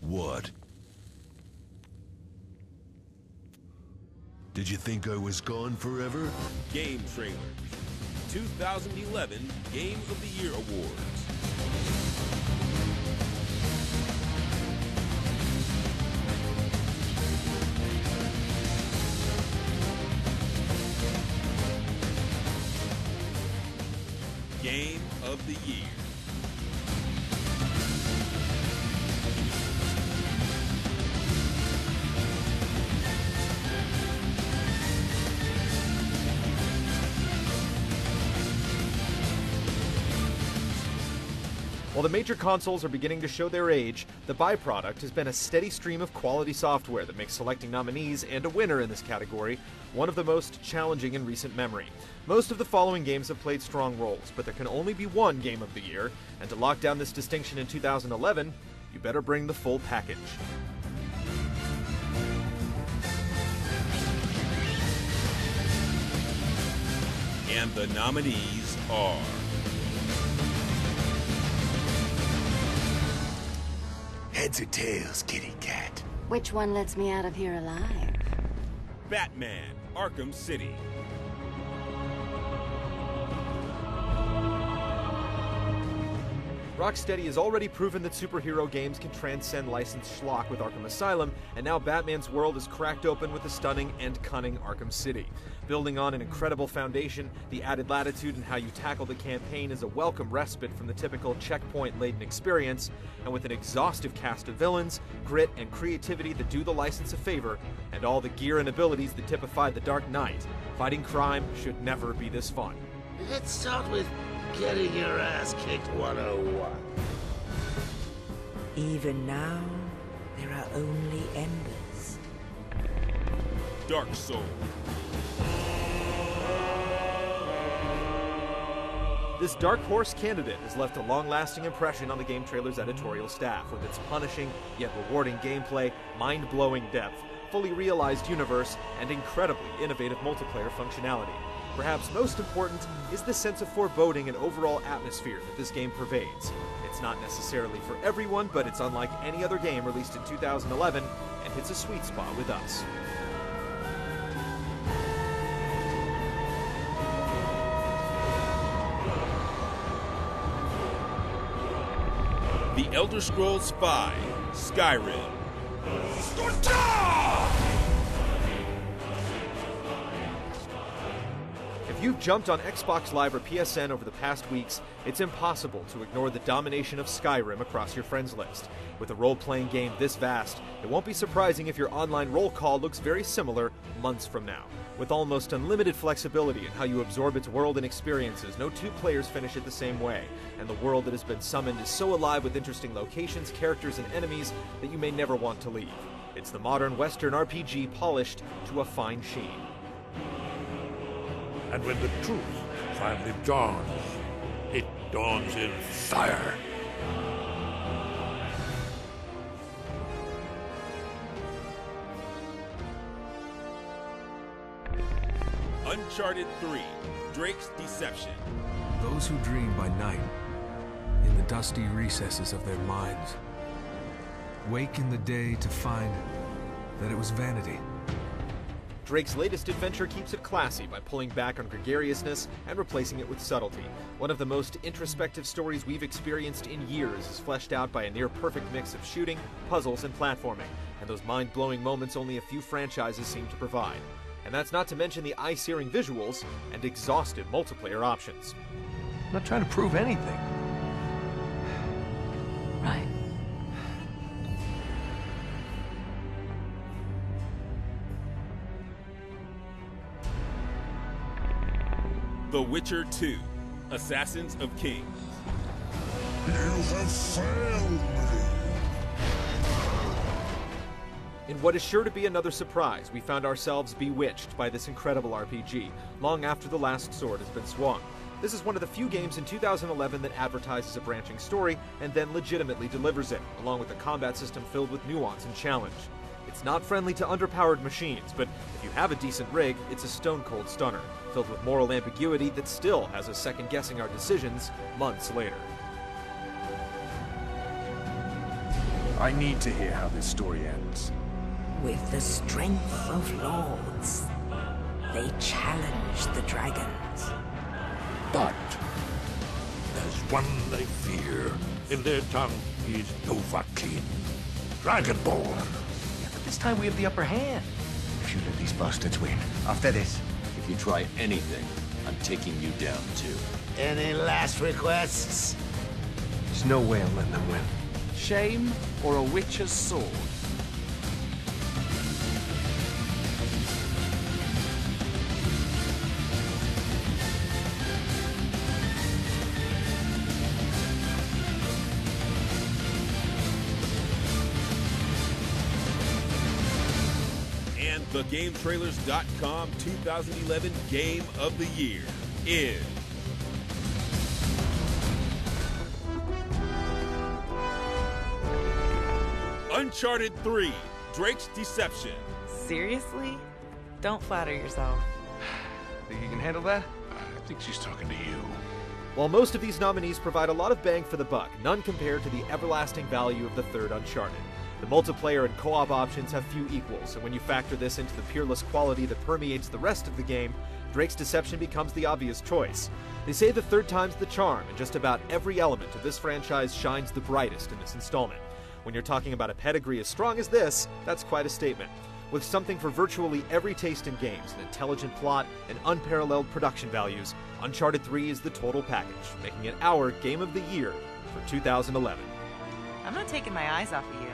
What? Did you think I was gone forever? Game Trailers. 2011 Game of the Year Awards. Game of the Year. While the major consoles are beginning to show their age, the byproduct has been a steady stream of quality software that makes selecting nominees and a winner in this category one of the most challenging in recent memory. Most of the following games have played strong roles, but there can only be one Game of the Year, and to lock down this distinction in 2011, you better bring the full package. And the nominees are... Heads or tails, kitty cat? Which one lets me out of here alive? Batman: Arkham City. Rocksteady has already proven that superhero games can transcend licensed schlock with Arkham Asylum, and now Batman's world is cracked open with the stunning and cunning Arkham City. Building on an incredible foundation, the added latitude in how you tackle the campaign is a welcome respite from the typical checkpoint-laden experience, and with an exhaustive cast of villains, grit, and creativity that do the license a favor, and all the gear and abilities that typify the Dark Knight, fighting crime should never be this fun. Let's start with getting your ass kicked 101. Even now, there are only embers. Dark Souls. This Dark Horse candidate has left a long-lasting impression on the Game Trailer's editorial staff with its punishing, yet rewarding gameplay, mind-blowing depth, fully realized universe, and incredibly innovative multiplayer functionality. Perhaps most important is the sense of foreboding and overall atmosphere that this game pervades. It's not necessarily for everyone, but it's unlike any other game released in 2011 and hits a sweet spot with us. The Elder Scrolls V: Skyrim. If you've jumped on Xbox Live or PSN over the past weeks, it's impossible to ignore the domination of Skyrim across your friends list. With a role-playing game this vast, it won't be surprising if your online roll call looks very similar months from now. With almost unlimited flexibility in how you absorb its world and experiences, no two players finish it the same way, and the world that has been summoned is so alive with interesting locations, characters, and enemies that you may never want to leave. It's the modern Western RPG polished to a fine sheen. And when the truth finally dawns, it dawns in fire. Uncharted 3: Drake's Deception. Those who dream by night, in the dusty recesses of their minds, wake in the day to find that it was vanity. Drake's latest adventure keeps it classy by pulling back on gregariousness and replacing it with subtlety. One of the most introspective stories we've experienced in years is fleshed out by a near-perfect mix of shooting, puzzles, and platforming, and those mind-blowing moments only a few franchises seem to provide. And that's not to mention the eye-searing visuals and exhaustive multiplayer options. I'm not trying to prove anything. Right. The Witcher 2: Assassins of Kings. You have failed me! In what is sure to be another surprise, we found ourselves bewitched by this incredible RPG, long after the last sword has been swung. This is one of the few games in 2011 that advertises a branching story and then legitimately delivers it, along with a combat system filled with nuance and challenge. It's not friendly to underpowered machines, but if you have a decent rig, it's a stone-cold stunner, filled with moral ambiguity that still has us second-guessing our decisions months later. I need to hear how this story ends. With the strength of lords, they challenge the dragons. But there's one they fear. In their tongue is Dovahkiin, Dragonborn. Yeah, but this time we have the upper hand. If you let these bastards win, after this... If you try anything, I'm taking you down too. Any last requests? There's no way I'm letting them win. Shame or a witch's sword? And the GameTrailers.com 2011 Game of the Year is... Uncharted 3, Drake's Deception. Seriously? Don't flatter yourself. Think you can handle that? I think she's talking to you. While most of these nominees provide a lot of bang for the buck, none compared to the everlasting value of the third Uncharted. The multiplayer and co-op options have few equals, and when you factor this into the peerless quality that permeates the rest of the game, Drake's Deception becomes the obvious choice. They say the third time's the charm, and just about every element of this franchise shines the brightest in this installment. When you're talking about a pedigree as strong as this, that's quite a statement. With something for virtually every taste in games, an intelligent plot, and unparalleled production values, Uncharted 3 is the total package, making it our Game of the Year for 2011. I'm not taking my eyes off of you.